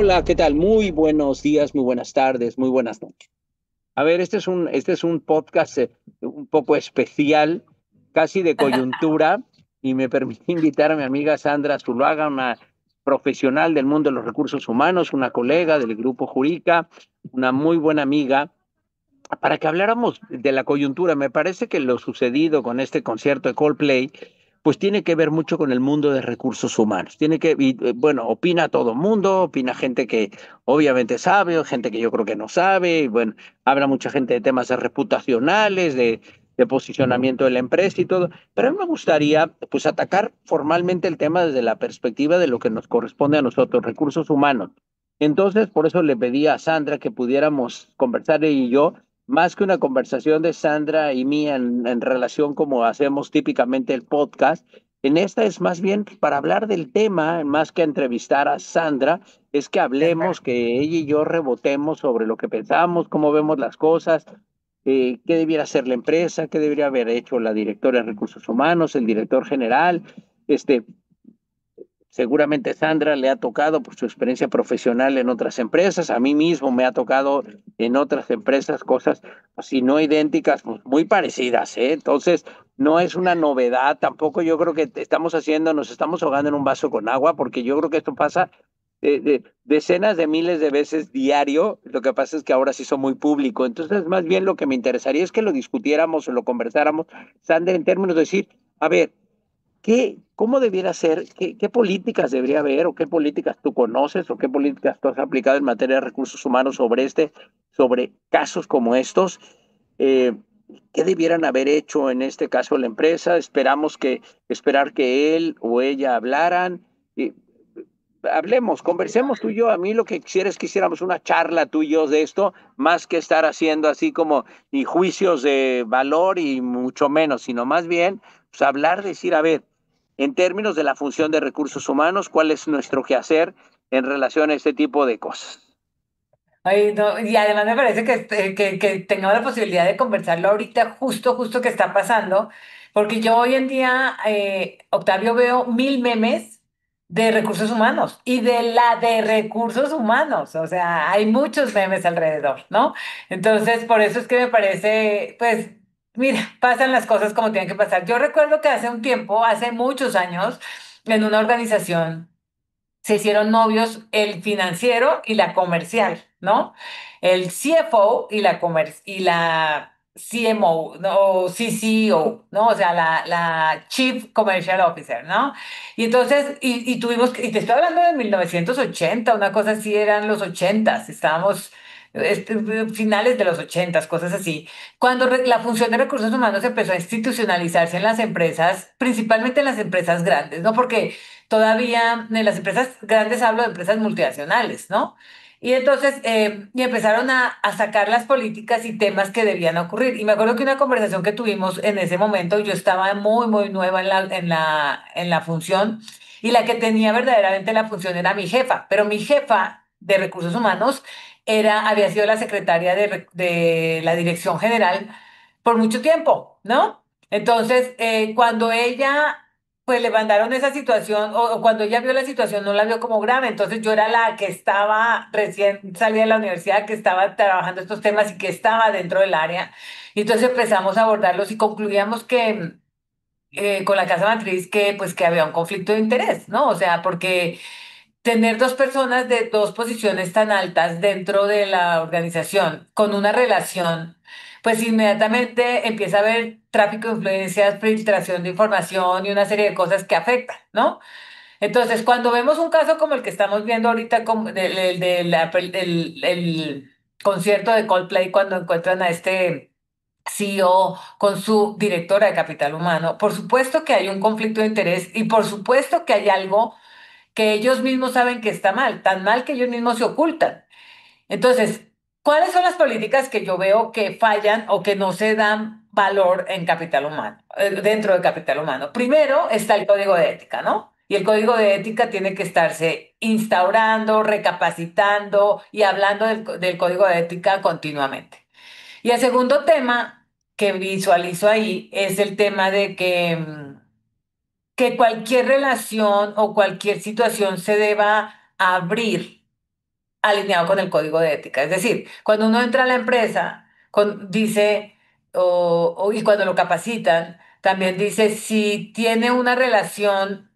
Hola, ¿qué tal? Muy buenos días, muy buenas tardes, muy buenas noches. A ver, este es un podcast un poco especial, casi de coyuntura, y me permite invitar a mi amiga Sandra Zuluaga, una profesional del mundo de los recursos humanos, una colega del Grupo Jurica, una muy buena amiga, para que habláramos de la coyuntura. Me parece que lo sucedido con este concierto de Coldplay, pues tiene que ver mucho con el mundo de recursos humanos. Bueno, opina todo el mundo, opina gente que obviamente sabe, o gente que yo creo que no sabe, y bueno, habla mucha gente de temas reputacionales, de posicionamiento de la empresa y todo, pero a mí me gustaría pues atacar formalmente el tema desde la perspectiva de lo que nos corresponde a nosotros, recursos humanos. Entonces, por eso le pedí a Sandra que pudiéramos conversar ella y yo, más que una conversación de Sandra y mía en relación como hacemos típicamente el podcast. En esta es más bien para hablar del tema, más que entrevistar a Sandra, es que hablemos, Perfecto. que ella y yo rebotemos sobre lo que pensamos, cómo vemos las cosas, qué debiera hacer la empresa, qué debería haber hecho la directora de recursos humanos, el director general. Este, Seguramente Sandra le ha tocado por su experiencia profesional en otras empresas. A mí mismo me ha tocado en otras empresas cosas, pues, si no idénticas, pues muy parecidas, ¿eh? Entonces, no es una novedad. Tampoco yo creo que nos estamos ahogando en un vaso con agua, porque yo creo que esto pasa decenas de miles de veces diario. Lo que pasa es que ahora sí son muy público. Entonces, más bien lo que me interesaría es que lo discutiéramos o lo conversáramos, Sandra, en términos de decir, a ver, cómo debiera ser, qué políticas debería haber o qué políticas tú conoces o qué políticas tú has aplicado en materia de recursos humanos sobre casos como estos? Eh, ¿Qué debieran haber hecho en este caso la empresa? Esperar que él o ella hablaran. Eh, Hablemos, conversemos tú y yo. A mí lo que quisiera es que hiciéramos una charla tú y yo de esto, más que estar haciendo así como ni juicios de valor y mucho menos, sino más bien pues, hablar, decir, a ver, en términos de la función de recursos humanos, cuál es nuestro quehacer en relación a este tipo de cosas. Ay, no, y además me parece que tengamos la posibilidad de conversarlo ahorita, justo que está pasando, porque yo hoy en día, Octavio, veo mil memes de recursos humanos y de recursos humanos, o sea, hay muchos memes alrededor, ¿no? Entonces, por eso es que me parece, pues, mira, pasan las cosas como tienen que pasar. Yo recuerdo que hace un tiempo, hace muchos años, en una organización, se hicieron novios el financiero y la comercial, ¿no? El CFO y la CMO, ¿no? O CCO, ¿no? O sea, la Chief Commercial Officer, ¿no? Y entonces, y te estoy hablando de 1980, una cosa así, eran los 80s, estábamos finales de los 80s, cosas así. Cuando la función de recursos humanos empezó a institucionalizarse en las empresas, principalmente en las empresas grandes, ¿no? Porque todavía en las empresas grandes, hablo de empresas multinacionales, ¿no? Y entonces y empezaron a sacar las políticas y temas que debían ocurrir. Y me acuerdo que una conversación que tuvimos en ese momento, yo estaba muy nueva en la función, y la que tenía verdaderamente la función era mi jefa, pero mi jefa de recursos humanos había sido la secretaria de la dirección general por mucho tiempo, ¿no? Entonces, cuando ella pues le mandaron esa situación, o cuando ella vio la situación no la vio como grave, entonces yo era la que estaba recién salida de la universidad, que estaba trabajando estos temas y que estaba dentro del área, y entonces empezamos a abordarlos y concluíamos que con la casa matriz que pues que había un conflicto de interés, ¿no? O sea, porque tener dos personas de dos posiciones tan altas dentro de la organización con una relación, pues inmediatamente empieza a haber tráfico de influencias, filtración de información y una serie de cosas que afectan, ¿no? Entonces, cuando vemos un caso como el que estamos viendo ahorita, como el concierto de Coldplay, cuando encuentran a este CEO con su directora de capital humano, por supuesto que hay un conflicto de interés y por supuesto que hay algo que ellos mismos saben que está mal, tan mal que ellos mismos se ocultan. Entonces, ¿cuáles son las políticas que yo veo que fallan o que no se dan valor en capital humano, dentro de capital humano? Primero está el código de ética, ¿no? Y el código de ética tiene que estarse instaurando, recapacitando y hablando del código de ética continuamente. Y el segundo tema que visualizo ahí es el tema de que cualquier relación o cualquier situación se deba abrir alineado con el código de ética. Es decir, cuando uno entra a la empresa, dice, y cuando lo capacitan, también dice si tiene una relación,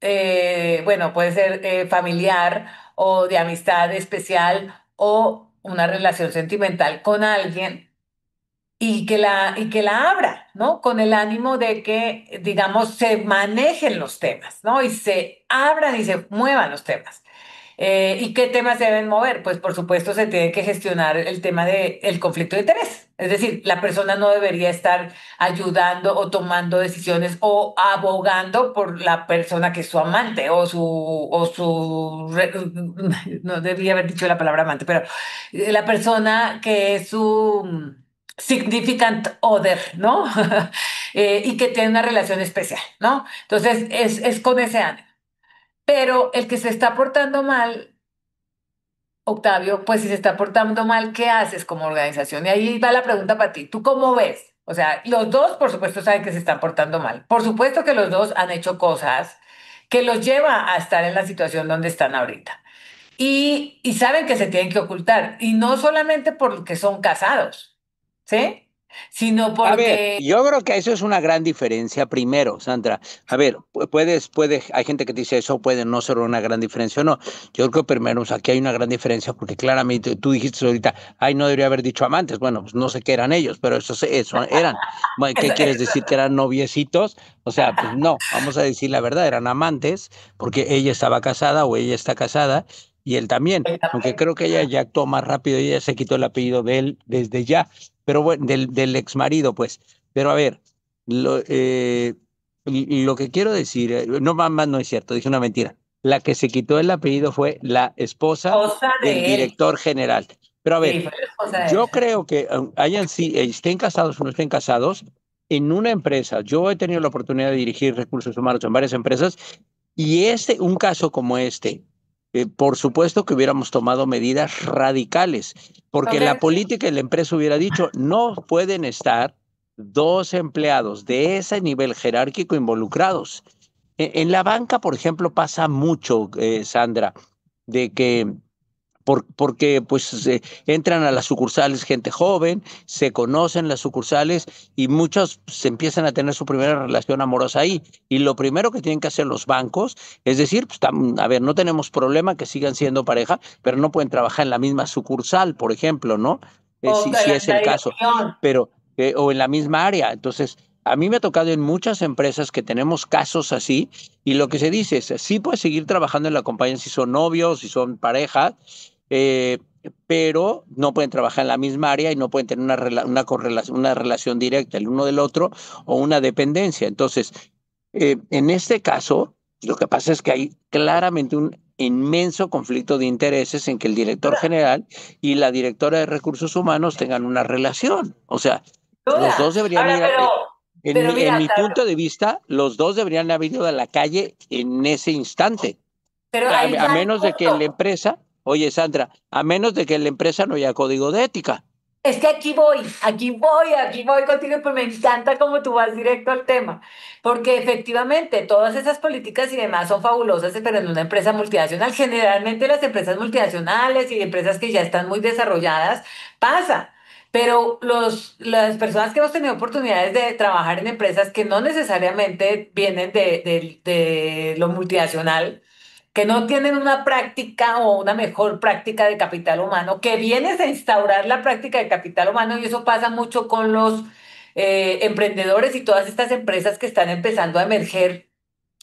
bueno, puede ser familiar o de amistad especial o una relación sentimental con alguien y que la abra, ¿no? Con el ánimo de que, digamos, se manejen los temas, ¿no? Y se abran y se muevan los temas. ¿Y qué temas se deben mover? Pues por supuesto se tiene que gestionar el tema del conflicto de interés. Es decir, la persona no debería estar ayudando o tomando decisiones o abogando por la persona que es su amante no debía haber dicho la palabra amante, pero la persona que es su significant other, ¿no? Y que tiene una relación especial, ¿no? Entonces es con ese ánimo. Pero el que se está portando mal, Octavio, pues si se está portando mal, ¿qué haces como organización? Y ahí va la pregunta para ti. ¿Tú cómo ves? O sea, los dos, por supuesto, saben que se están portando mal. Por supuesto que los dos han hecho cosas que los lleva a estar en la situación donde están ahorita. Y saben que se tienen que ocultar. Y no solamente porque son casados, ¿sí? Sino A ver, porque... yo creo que eso es una gran diferencia primero, Sandra. A ver, hay gente que dice eso puede no ser una gran diferencia o no. Yo creo que primero, o sea, aquí hay una gran diferencia porque claramente tú dijiste ahorita, ay, no debería haber dicho amantes. Bueno, pues no sé qué eran ellos, pero eso eran. Bueno, ¿qué Eso, quieres decir? ¿Que eran noviecitos? O sea, pues no, vamos a decir la verdad, eran amantes porque ella estaba casada o ella está casada y él también. Aunque creo que ella ya actuó más rápido y ella se quitó el apellido de él desde ya, pero bueno, del ex marido, pues. Pero a ver, lo que quiero decir, no, mamá, no es cierto, dije una mentira. La que se quitó el apellido fue la esposa cosa del de él. director general. Pero a Sí, ver, fue la esposa de él. yo creo que hayan si estén casados o no estén casados, en una empresa, yo he tenido la oportunidad de dirigir recursos humanos en varias empresas, y un caso como este, por supuesto que hubiéramos tomado medidas radicales, porque la Entonces, política y la empresa hubiera dicho, no pueden estar dos empleados de ese nivel jerárquico involucrados. En la banca, por ejemplo, pasa mucho, Sandra, de que porque pues entran a las sucursales gente joven, se conocen las sucursales y muchos se empiezan a tener su primera relación amorosa ahí. Y lo primero que tienen que hacer los bancos es decir, pues, a ver, no tenemos problema que sigan siendo pareja, pero no pueden trabajar en la misma sucursal, por ejemplo, ¿no? o Si la es el misma caso, dirección. pero o en la misma área. Entonces, a mí me ha tocado en muchas empresas que tenemos casos así y lo que se dice es, sí puedes seguir trabajando en la compañía si son novios, si son pareja, eh, pero no pueden trabajar en la misma área y no pueden tener una relación directa el uno del otro o una dependencia. Entonces, en este caso, lo que pasa es que hay claramente un inmenso conflicto de intereses en que el director general y la directora de recursos humanos tengan una relación. O sea, los Duda. dos deberían Ahora, ir, pero en mira, mi Octavio, punto de vista, los dos deberían haber ido a la calle en ese instante. pero A, ahí a va el menos de que en la punto. empresa, oye Sandra, a menos de que en la empresa no haya código de ética. Es que aquí voy contigo, pues me encanta cómo tú vas directo al tema, porque efectivamente todas esas políticas y demás son fabulosas, pero en una empresa multinacional, generalmente las empresas multinacionales y empresas que ya están muy desarrolladas, pasa. Pero las personas que hemos tenido oportunidades de trabajar en empresas que no necesariamente vienen de lo multinacional, que no tienen una práctica o una mejor práctica de capital humano, que vienes a instaurar la práctica de capital humano y eso pasa mucho con los emprendedores y todas estas empresas que están empezando a emerger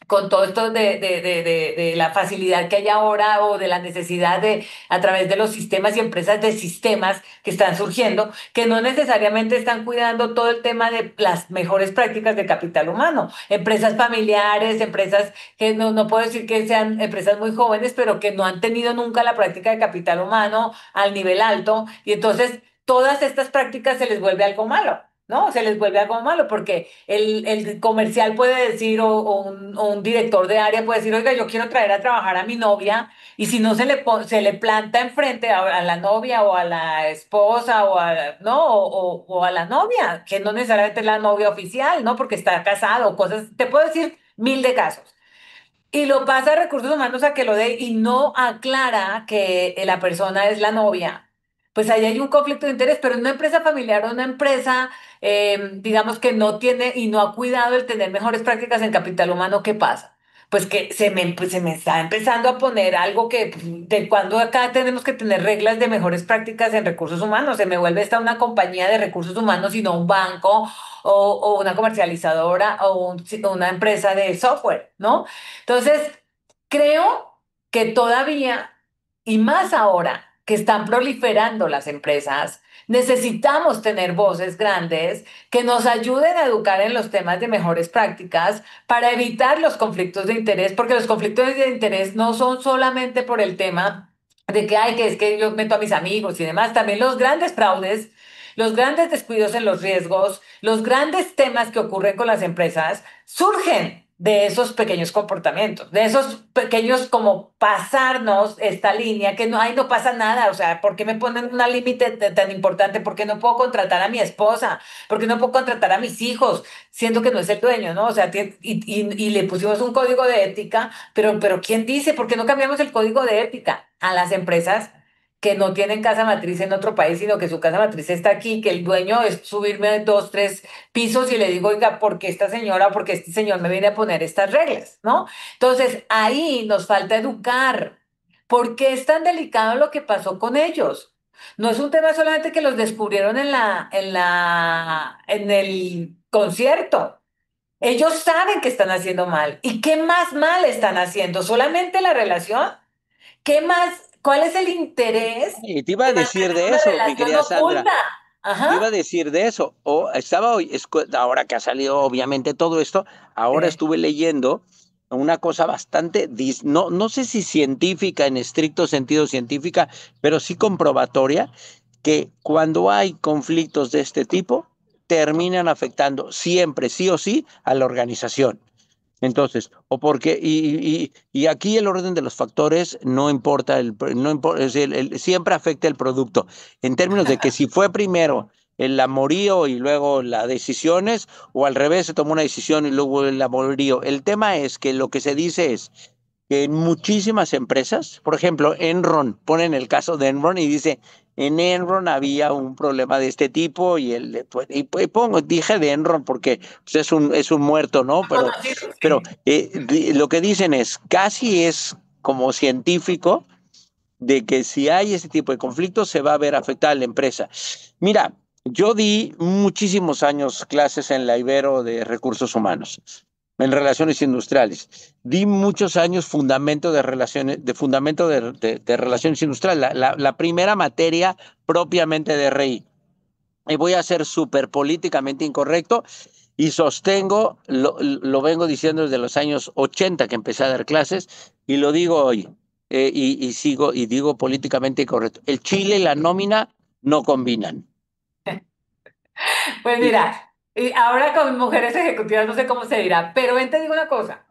con todo esto de la facilidad que hay ahora o de la necesidad de, a través de los sistemas y empresas de sistemas que están surgiendo, que no necesariamente están cuidando todo el tema de las mejores prácticas de capital humano. Empresas familiares, empresas que no puedo decir que sean empresas muy jóvenes, pero que no han tenido nunca la práctica de capital humano al nivel alto y entonces todas estas prácticas se les vuelve algo malo. ¿No? Se les vuelve algo malo porque el comercial puede decir o un director de área puede decir, oiga, yo quiero traer a trabajar a mi novia y si no se le planta enfrente a la novia o a la esposa o a, ¿no? O a la novia, que no necesariamente es la novia oficial, ¿no? Porque está casado, cosas, te puedo decir mil de casos. y lo pasa a recursos humanos a que lo dé y no aclara que la persona es la novia. Pues ahí hay un conflicto de interés, pero en una empresa familiar o una empresa, digamos que no tiene y no ha cuidado el tener mejores prácticas en capital humano, ¿qué pasa? Pues que se me está empezando a poner algo que, pues, de cuando acá tenemos que tener reglas de mejores prácticas en recursos humanos, se me vuelve esta una compañía de recursos humanos y no un banco o una comercializadora o una empresa de software, ¿no? Entonces, creo que todavía, y más ahora que están proliferando las empresas, necesitamos tener voces grandes que nos ayuden a educar en los temas de mejores prácticas para evitar los conflictos de interés, porque los conflictos de interés no son solamente por el tema de que, ay, que es que yo meto a mis amigos y demás, también los grandes fraudes, los grandes descuidos en los riesgos, los grandes temas que ocurren con las empresas surgen de esos pequeños comportamientos, de esos pequeños como pasarnos esta línea, que no, ay, no pasa nada, o sea, ¿por qué me ponen una límite tan importante? ¿Por qué no puedo contratar a mi esposa? ¿Por qué no puedo contratar a mis hijos? Siendo que no es el dueño, ¿no? O sea, y le pusimos un código de ética, pero ¿quién dice? ¿Por qué no cambiamos el código de ética a las empresas que no tienen casa matriz en otro país, sino que su casa matriz está aquí, que el dueño es subirme dos, tres pisos y le digo, oiga, ¿por qué esta señora, por qué este señor me viene a poner estas reglas? ¿No? Entonces, ahí nos falta educar. ¿Por qué es tan delicado lo que pasó con ellos? No es un tema solamente que los descubrieron en el concierto. Ellos saben que están haciendo mal. ¿Y qué más mal están haciendo? ¿Solamente la relación? ¿Qué más? ¿Cuál es el interés Y te iba de a decir mantener de una eso, mi relación querida Sandra. oculta? Te iba a Ajá. decir de eso. O estaba hoy, ahora que ha salido obviamente todo esto, ahora Sí. estuve leyendo una cosa bastante, no, no sé si científica en estricto sentido científica, pero sí comprobatoria, que cuando hay conflictos de este tipo, terminan afectando siempre, sí o sí, a la organización. Entonces, o porque, y aquí el orden de los factores no importa, no importa, es decir, siempre afecta el producto. En términos de que si fue primero el amorío y luego las decisiones, o al revés, se tomó una decisión y luego el amorío. El tema es que lo que se dice es que en muchísimas empresas, por ejemplo, Enron, ponen el caso de Enron y dice, en Enron había un problema de este tipo y pongo, dije de Enron porque pues, es un muerto, ¿no? Conocido, Pero sí. lo que dicen es, casi es como científico de que si hay ese tipo de conflictos se va a ver afectada la empresa. Mira, yo di muchísimos años clases en la Ibero de recursos humanos, en relaciones industriales. Di muchos años fundamento de relaciones, de fundamento de relaciones industriales, la primera materia propiamente de RI. Y voy a ser súper políticamente incorrecto y sostengo, lo vengo diciendo desde los años 80 que empecé a dar clases y lo digo hoy y sigo y digo políticamente incorrecto. El Chile y la nómina no combinan. Pues Y, mira, y ahora con mujeres ejecutivas no sé cómo se dirá, pero ven, te digo una cosa.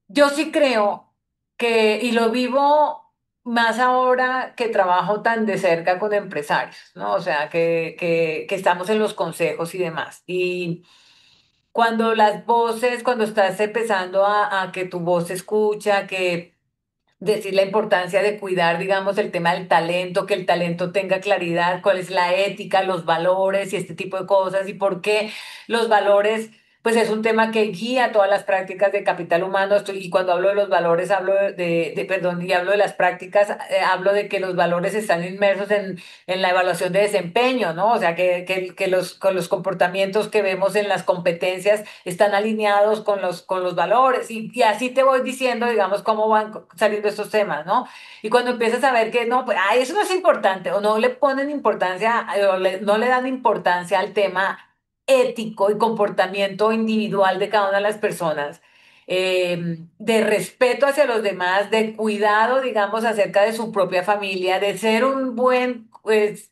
Yo sí creo que, y lo vivo más ahora que trabajo tan de cerca con empresarios, ¿no? O sea, que estamos en los consejos y demás. Y cuando las voces, cuando estás empezando a que tu voz se escucha, que decir la importancia de cuidar, digamos, el tema del talento, que el talento tenga claridad, cuál es la ética, los valores y este tipo de cosas, y por qué los valores, pues es un tema que guía todas las prácticas de capital humano. Y cuando hablo de los valores, hablo perdón, y hablo de las prácticas, hablo de que los valores están inmersos en la evaluación de desempeño, ¿no? O sea, que con los comportamientos que vemos en las competencias están alineados con los valores y así te voy diciendo, digamos, cómo van saliendo estos temas, ¿no? Y cuando empiezas a ver que no, pues, ay, eso no es importante o no le ponen importancia no le dan importancia al tema ético y comportamiento individual de cada una de las personas. De respeto hacia los demás, de cuidado, digamos, acerca de su propia familia, de ser un buen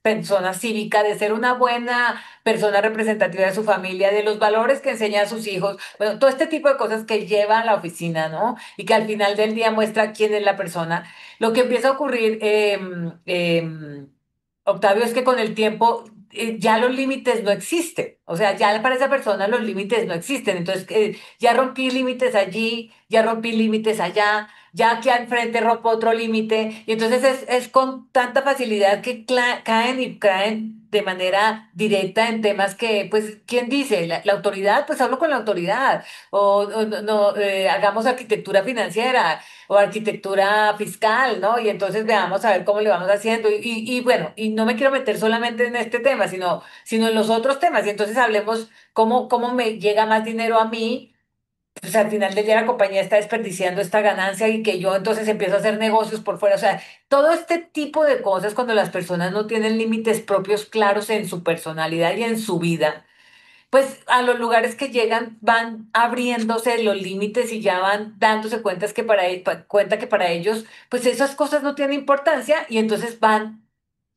persona cívica, de ser una buena persona representativa de su familia, de los valores que enseña a sus hijos, bueno, todo este tipo de cosas que lleva a la oficina, ¿no? Y que al final del día muestra quién es la persona. Lo que empieza a ocurrir, Octavio, es que con el tiempo ya los límites no existen. O sea, ya para esa persona los límites no existen. Entonces, ya rompí límites allí, ya rompí límites allá, ya aquí al frente rompo otro límite. Y entonces es con tanta facilidad que caen y caen de manera directa en temas que, pues, ¿quién dice? La autoridad, pues hablo con la autoridad. O no, hagamos arquitectura financiera o arquitectura fiscal, ¿no? Y entonces veamos a ver cómo le vamos haciendo. Y bueno, y no me quiero meter solamente en este tema, sino en los otros temas. Y entonces hablemos cómo me llega más dinero a mí. Pues al final del día la compañía está desperdiciando esta ganancia y que yo entonces empiezo a hacer negocios por fuera. O sea, todo este tipo de cosas cuando las personas no tienen límites propios claros en su personalidad y en su vida, pues a los lugares que llegan van abriéndose los límites y ya van dándose cuenta cuenta que para ellos, pues esas cosas no tienen importancia y entonces van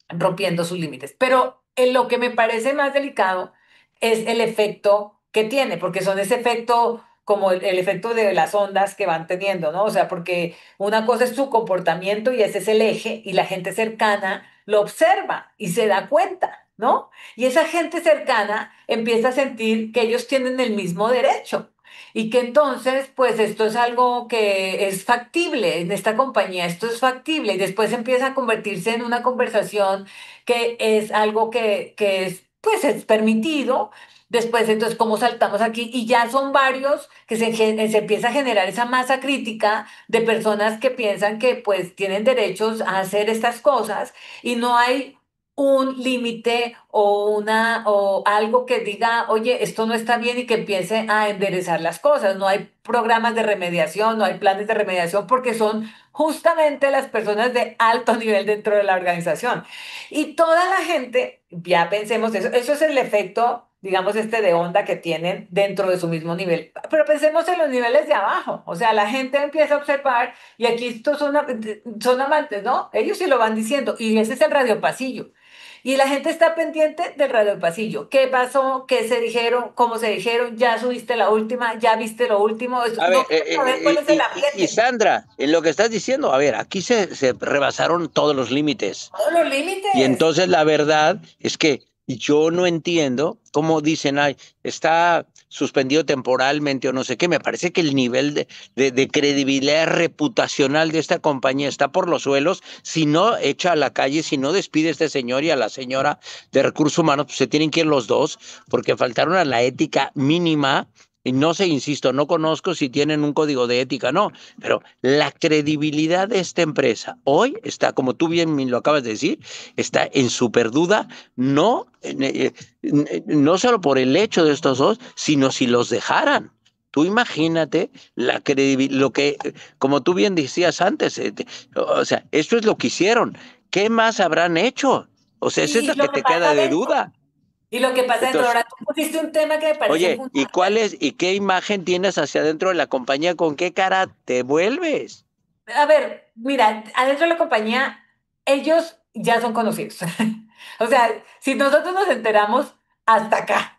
rompiendo sus límites. Pero lo que me parece más delicado es el efecto que tiene, porque son ese efecto como el efecto de las ondas que van teniendo, ¿no? O sea, porque una cosa es su comportamiento y ese es el eje y la gente cercana lo observa y se da cuenta, ¿no? Y esa gente cercana empieza a sentir que ellos tienen el mismo derecho. Y que entonces, pues esto es algo que es factible en esta compañía, esto es factible y después empieza a convertirse en una conversación que es algo que es, pues es permitido. Después, entonces, ¿cómo saltamos aquí? Y ya son varios que se empieza a generar esa masa crítica de personas que piensan que pues tienen derechos a hacer estas cosas y no hay un límite o algo que diga, oye, esto no está bien y que empiece a enderezar las cosas. No hay programas de remediación, no hay planes de remediación porque son justamente las personas de alto nivel dentro de la organización. Y toda la gente, ya pensemos eso es el efecto, digamos, este de onda que tienen dentro de su mismo nivel. Pero pensemos en los niveles de abajo, o sea, la gente empieza a observar y aquí estos son amantes, ¿no? Ellos sí lo van diciendo y ese es el radiopasillo. Y la gente está pendiente del radio pasillo. ¿Qué pasó? ¿Qué se dijeron? ¿Cómo se dijeron? ¿Ya subiste la última? ¿Ya viste lo último? A No ver, quiero saber cuál es el y ambiente. Sandra, en lo que estás diciendo, a ver, aquí se rebasaron todos los límites. Todos los Y límites. entonces la verdad es que yo no entiendo cómo dicen, ay, está suspendido temporalmente o no sé qué. Me parece que el nivel de credibilidad reputacional de esta compañía está por los suelos. Si no echa a la calle, si no despide a este señor y a la señora de recursos humanos, pues se tienen que ir los dos porque faltaron a la ética mínima. Y no sé, insisto, no conozco si tienen un código de ética, no, pero la credibilidad de esta empresa hoy está, como tú bien me lo acabas de decir, está en súper duda, no, no solo por el hecho de estos dos, sino si los dejaran. Tú imagínate la credibilidad, lo que, como tú bien decías antes, o sea, esto es lo que hicieron. ¿Qué más habrán hecho? O sea, Y, eso es y lo que lo que te queda pasa de dentro. duda. Y lo que pasa dentro. Entonces, Ahora tú pusiste un tema que me parece oye, ¿y cuál fundamental. es, y qué imagen tienes hacia adentro de la compañía? ¿Con qué cara te vuelves? A ver, mira, adentro de la compañía, ellos ya son conocidos. O sea, si nosotros nos enteramos hasta acá.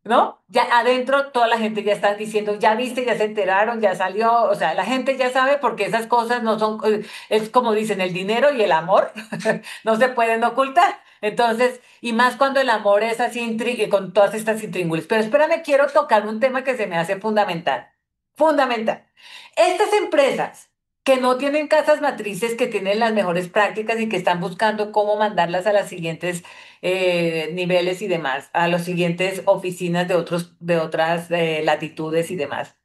¿No? Ya adentro toda la gente ya está diciendo, ya viste, ya se enteraron, ya salió, o sea, la gente ya sabe porque esas cosas no son, es como dicen, el dinero y el amor no se pueden ocultar. Entonces, y más cuando el amor es así con todas estas intríngulis. Pero espérame, quiero tocar un tema que se me hace fundamental. Fundamental. Estas empresas que no tienen casas matrices, que tienen las mejores prácticas y que están buscando cómo mandarlas a las siguientes niveles y demás, a las siguientes oficinas de otras latitudes y demás.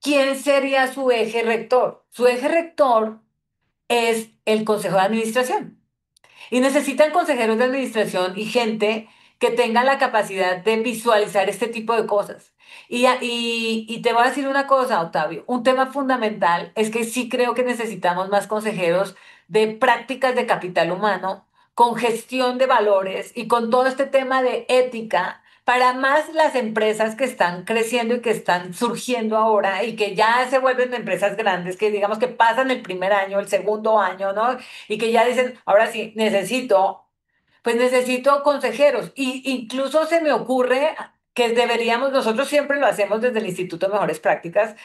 ¿Quién sería su eje rector? Su eje rector es el Consejo de Administración. Y necesitan consejeros de administración y gente que tenga la capacidad de visualizar este tipo de cosas. Y te voy a decir una cosa, Octavio, un tema fundamental es que sí creo que necesitamos más consejeros de prácticas de capital humano, con gestión de valores y con todo este tema de ética. Para más las empresas que están creciendo y que están surgiendo ahora y que ya se vuelven empresas grandes, que digamos que pasan el primer año, el segundo año, ¿no? Y que ya dicen, ahora sí, pues necesito consejeros. Y incluso se me ocurre que deberíamos, nosotros siempre lo hacemos desde el Instituto de Mejores Prácticas,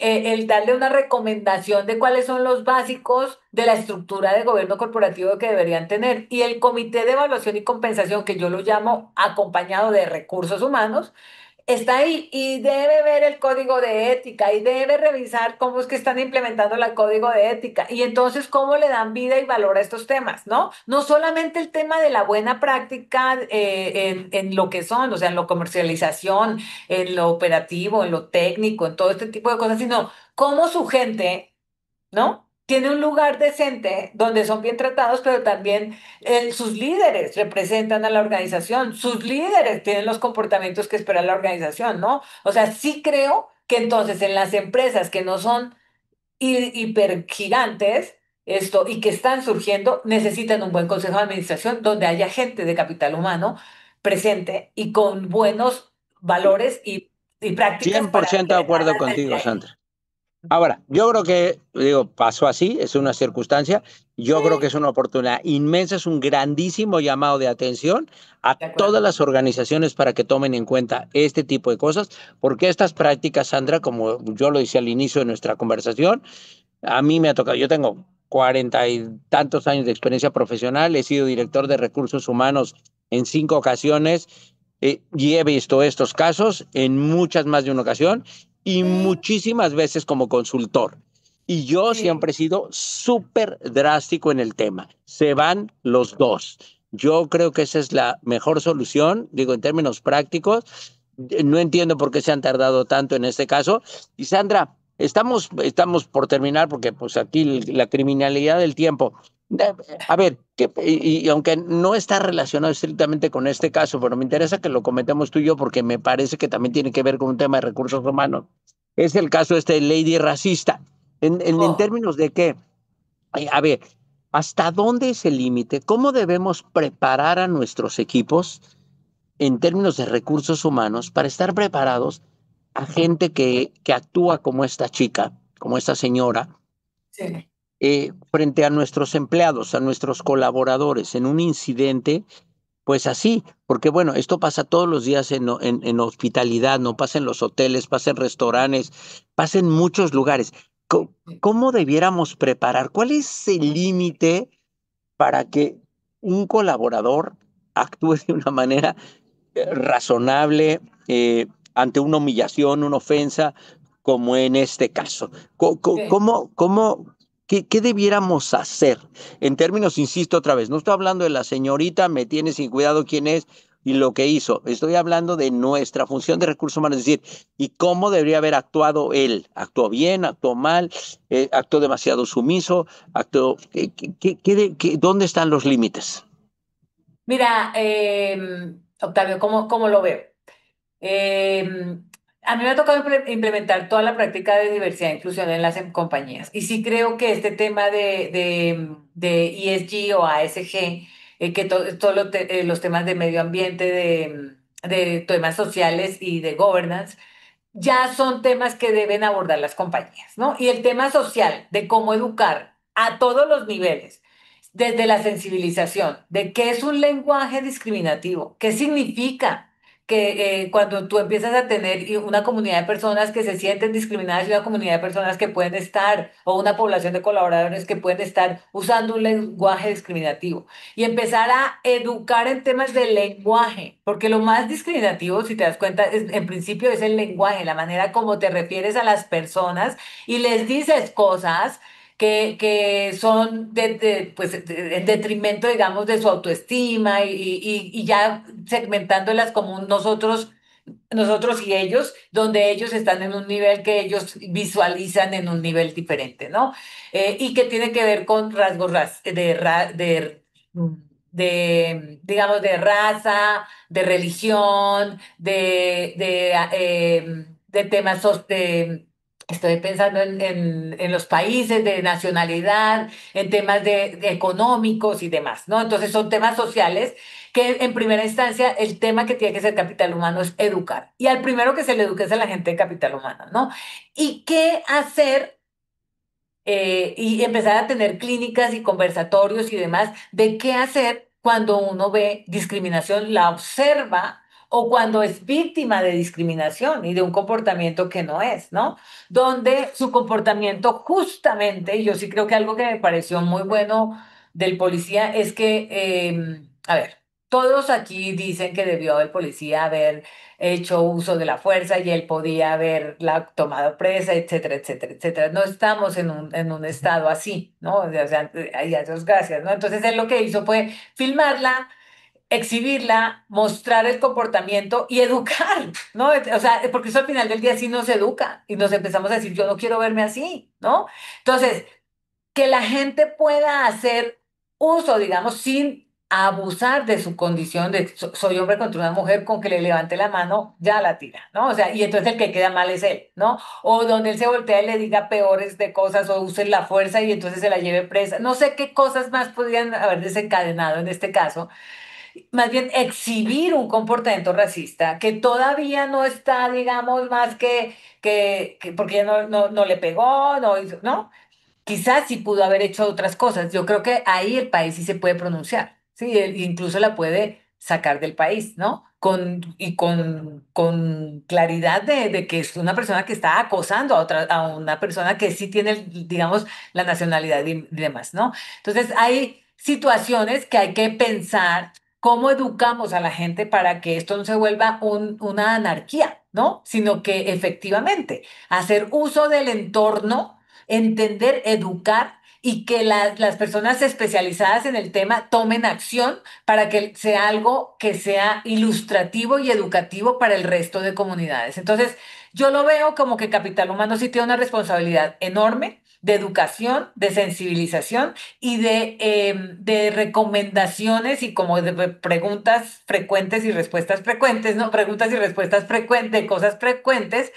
el darle una recomendación de cuáles son los básicos de la estructura de gobierno corporativo que deberían tener. Y el comité de evaluación y compensación, que yo lo llamo acompañado de recursos humanos, está ahí y debe ver el código de ética y debe revisar cómo es que están implementando el código de ética y entonces cómo le dan vida y valor a estos temas, ¿no? No solamente el tema de la buena práctica en lo que son, o sea, en la comercialización, en lo operativo, en lo técnico, en todo este tipo de cosas, sino cómo su gente, ¿no? Tiene un lugar decente donde son bien tratados, pero también sus líderes representan a la organización, sus líderes tienen los comportamientos que espera la organización, ¿no? O sea, sí creo que entonces en las empresas que no son hipergigantes, esto, y que están surgiendo, necesitan un buen consejo de administración donde haya gente de capital humano presente y con buenos valores y prácticas para 100% de acuerdo generarlas desde contigo, ahí. Sandra. Ahora, yo creo que, digo, pasó así, es una circunstancia, yo creo que Sí, es una oportunidad inmensa, es un grandísimo llamado de atención a de acuerdo. todas las organizaciones para que tomen en cuenta este tipo de cosas, porque estas prácticas, Sandra, como yo lo decía al inicio de nuestra conversación, a mí me ha tocado, yo tengo 40 y tantos años de experiencia profesional, he sido director de recursos humanos en 5 ocasiones y he visto estos casos en muchas más de una ocasión y Sí, muchísimas veces como consultor. Y yo sí, siempre he sido súper drástico en el tema. Se van los dos. Yo creo que esa es la mejor solución, digo, en términos prácticos. No entiendo por qué se han tardado tanto en este caso. Y Sandra, estamos por terminar porque pues aquí la criminalidad del tiempo. A ver, y aunque no está relacionado estrictamente con este caso, pero me interesa que lo comentemos tú y yo porque me parece que también tiene que ver con un tema de recursos humanos. Es el caso este de Lady Racista. En oh, términos de que, a ver, ¿hasta dónde es el límite? ¿Cómo debemos preparar a nuestros equipos en términos de recursos humanos para estar preparados a gente que actúa como esta chica, como esta señora, sí, frente a nuestros empleados, a nuestros colaboradores, en un incidente, pues así, porque bueno, esto pasa todos los días en hospitalidad, no pasa en los hoteles, pasa en restaurantes, pasa en muchos lugares. sí. ¿Cómo debiéramos preparar? ¿Cuál es el límite para que un colaborador actúe de una manera razonable ante una humillación, una ofensa, como en este caso? Sí. ¿Qué debiéramos hacer? En términos, insisto otra vez, no estoy hablando de la señorita, me tiene sin cuidado quién es y lo que hizo. Estoy hablando de nuestra función de recursos humanos, es decir, y cómo debería haber actuado él. ¿Actuó bien? ¿Actuó mal? ¿Actuó demasiado sumiso? ¿Actuó, dónde están los límites? Mira, Octavio, ¿cómo lo veo? A mí me ha tocado implementar toda la práctica de diversidad e inclusión en las compañías. Y sí creo que este tema de ESG o ASG, que todos los temas de medio ambiente, de temas sociales y de governance, ya son temas que deben abordar las compañías, ¿no? Y el tema social, de cómo educar a todos los niveles, desde la sensibilización, de qué es un lenguaje discriminativo, qué significa que cuando tú empiezas a tener una comunidad de personas que se sienten discriminadas y una comunidad de personas que pueden estar, o una población de colaboradores que pueden estar usando un lenguaje discriminativo y empezar a educar en temas del lenguaje, porque lo más discriminativo, si te das cuenta, en principio es el lenguaje, la manera como te refieres a las personas y les dices cosas que son pues, en detrimento, digamos, de su autoestima y ya segmentándolas como nosotros y ellos, donde ellos están en un nivel que ellos visualizan en un nivel diferente, ¿no? Y que tiene que ver con rasgos digamos, de raza, de religión, de temas estoy pensando en los países de nacionalidad, en temas de económicos y demás, ¿no? Entonces son temas sociales que en primera instancia el tema que tiene que ser capital humano es educar. Y al primero que se le eduque es a la gente de capital humano, ¿no? ¿Y qué hacer? Y empezar a tener clínicas y conversatorios y demás de qué hacer cuando uno ve discriminación, la observa o cuando es víctima de discriminación y de un comportamiento que no es, ¿no? Donde su comportamiento justamente, y yo sí creo que algo que me pareció muy bueno del policía es que, a ver, todos aquí dicen que debió el policía haber hecho uso de la fuerza y él podía haberla tomado presa, etcétera, etcétera, etcétera. No estamos en un estado así, ¿no? O sea, ahí a Dios gracias, ¿no? Entonces él lo que hizo fue filmarla, exhibirla, mostrar el comportamiento y educar, ¿no? O sea, porque eso al final del día sí nos educa y nos empezamos a decir, yo no quiero verme así, ¿no? Entonces, que la gente pueda hacer uso, digamos, sin abusar de su condición de soy hombre contra una mujer, con que le levante la mano, ya la tira, ¿no? O sea, y entonces el que queda mal es él, ¿no? O donde él se voltea y le diga peores de cosas o use la fuerza y entonces se la lleve presa. No sé qué cosas más podrían haber desencadenado en este caso. Más bien exhibir un comportamiento racista que todavía no está, digamos, más que porque ya no le pegó, no hizo, ¿no? Quizás sí pudo haber hecho otras cosas. Yo creo que ahí el país sí se puede pronunciar, ¿sí? Incluso la puede sacar del país, ¿no? Con claridad de que es una persona que está acosando a otra, a una persona que sí tiene, digamos, la nacionalidad y demás, ¿no? Entonces hay situaciones que hay que pensar cómo educamos a la gente para que esto no se vuelva una anarquía, ¿no? Sino que efectivamente hacer uso del entorno, entender, educar y que las personas especializadas en el tema tomen acción para que sea algo que sea ilustrativo y educativo para el resto de comunidades. Entonces, yo lo veo como que Capital Humano sí tiene una responsabilidad enorme de educación, de sensibilización y de recomendaciones y como de preguntas frecuentes y respuestas frecuentes, ¿no? Preguntas y respuestas frecuentes, de cosas frecuentes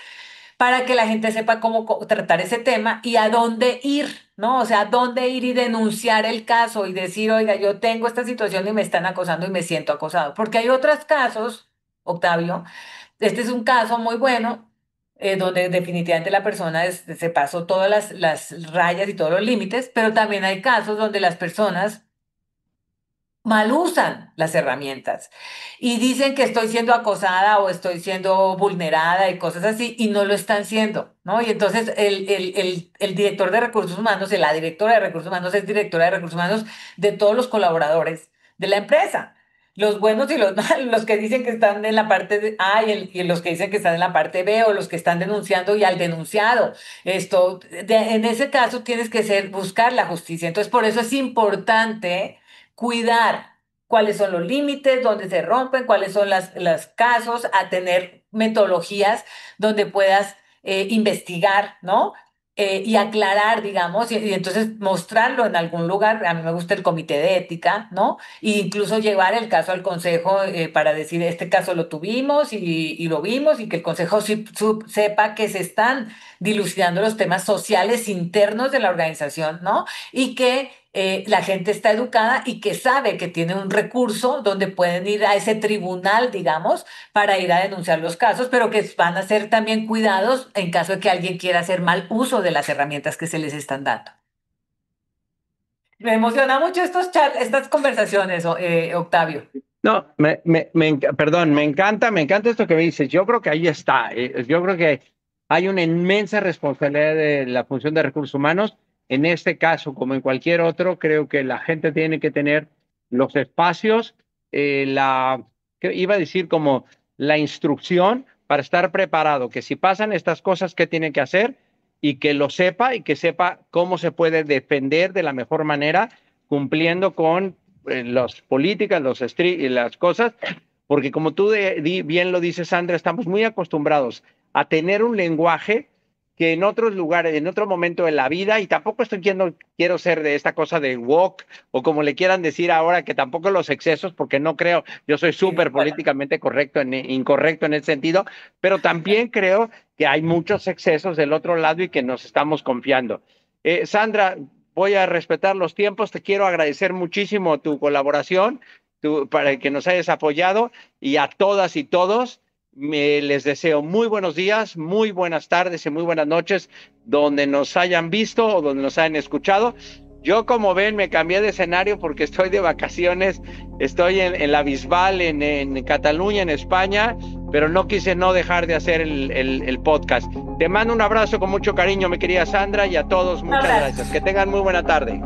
para que la gente sepa cómo tratar ese tema y a dónde ir, ¿no? O sea, a dónde ir y denunciar el caso y decir, oiga, yo tengo esta situación y me están acosando y me siento acosado. Porque hay otros casos, Octavio, este es un caso muy bueno, donde definitivamente la persona se pasó todas las rayas y todos los límites, pero también hay casos donde las personas mal usan las herramientas y dicen que estoy siendo acosada o estoy siendo vulnerada y cosas así y no lo están siendo, ¿no? Y entonces el director de recursos humanos, la directora de recursos humanos es directora de recursos humanos de todos los colaboradores de la empresa. Los buenos y los malos, los que dicen que están en la parte A y los que dicen que están en la parte B o los que están denunciando y al denunciado. En ese caso tienes que buscar la justicia. Entonces, por eso es importante cuidar cuáles son los límites, dónde se rompen, cuáles son los casos, a tener metodologías donde puedas investigar, ¿no? Y aclarar, digamos, y entonces mostrarlo en algún lugar. A mí me gusta el comité de ética, ¿no? E incluso llevar el caso al consejo para decir, este caso lo tuvimos y lo vimos y que el consejo sepa que se están dilucidando los temas sociales internos de la organización, ¿no? Y que la gente está educada y que sabe que tiene un recurso donde pueden ir a ese tribunal, digamos, para ir a denunciar los casos, pero que van a ser también cuidados en caso de que alguien quiera hacer mal uso de las herramientas que se les están dando. Me emociona mucho estas conversaciones, Octavio. No, perdón, me encanta esto que me dices. Yo creo que ahí está. Yo creo que hay una inmensa responsabilidad de la función de recursos humanos. En este caso, como en cualquier otro, creo que la gente tiene que tener los espacios, que iba a decir como la instrucción para estar preparado, que si pasan estas cosas, ¿qué tiene que hacer? Y que lo sepa y que sepa cómo se puede defender de la mejor manera, cumpliendo con las políticas, las cosas, porque como tú bien lo dices, Sandra, estamos muy acostumbrados a tener un lenguaje que en otros lugares, en otro momento de la vida, y tampoco quiero ser de esta cosa de woke, o como le quieran decir ahora, que tampoco los excesos, porque no creo, yo soy Sí, súper políticamente incorrecto en ese sentido, pero también creo que hay muchos excesos del otro lado y que nos estamos confiando. Sandra, voy a respetar los tiempos, te quiero agradecer muchísimo tu colaboración, para que nos hayas apoyado, y a todas y todos les deseo muy buenos días, muy buenas tardes y muy buenas noches donde nos hayan visto o donde nos hayan escuchado. Yo, como ven, me cambié de escenario porque estoy de vacaciones, estoy en la Bisbal, en Cataluña, en España, pero no quise no dejar de hacer el podcast. Te mando un abrazo con mucho cariño, mi querida Sandra, y a todos Un muchas abrazo. gracias. Que tengan muy buena tarde.